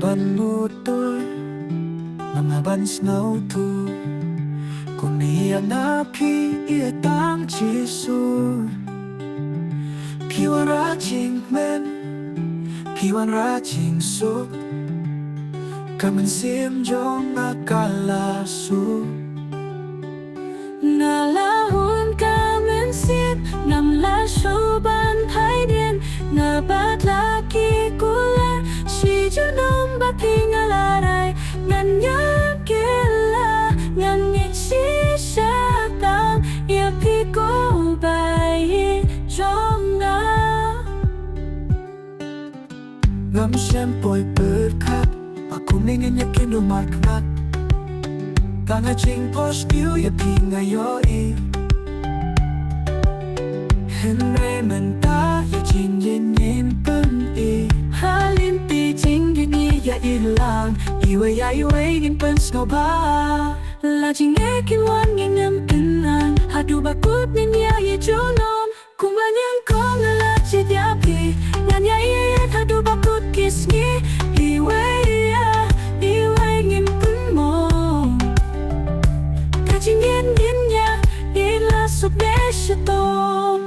panutoy mga bansnaw to kung napi iatang jisur piwan rajing men piwan rajing sup kamen sim jong akalasu nalahun kamen sim nam la shuban hai dien na bat laki kula si junom ba pingalaray ngan yakila ngan si shatang ya piko bai jonga ngam sempoy berkat aku ningin yakin lumarknat Tanga ching pos piu ya pingayo i Henry menta ya jin yin yin pen i halin pi jing gini ya ilang Iwe ya iwe ngin pen snoba la jing ekin wan nginem penan hadu bakut nin ya ye junom kumanyang kong ala jidyapi ngan ya iya hadu bakut kisni iwe ya iwe ngin pen mo kajing yin yin ya ila subeshatom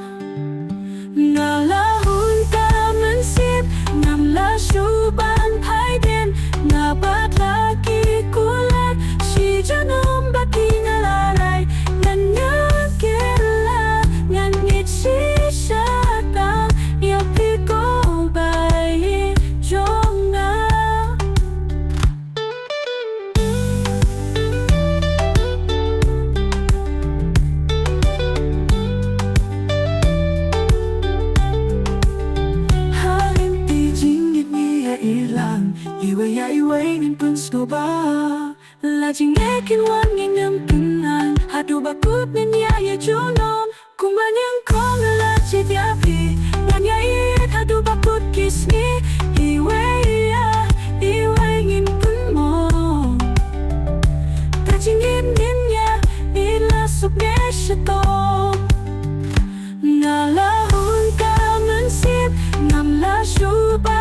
nalahun kamen sip nam la shuban pai den nabat laki kulat si junom ba pingalaray ngan yakila ngan si shatang ya piko bai jonga Halin pi jing ngit ni ya ilang Iwe ya iwe ngin pen snoba la jing ekin wan nginem penan hadu bakut nin ya ye junom kumanyang kong ala jidyapi ngan ya iya hadu bakut kisni iwe ya iwe ngin pen mo kajing yin yin ya ila subeshatom nalahun kamen sip nam la shuba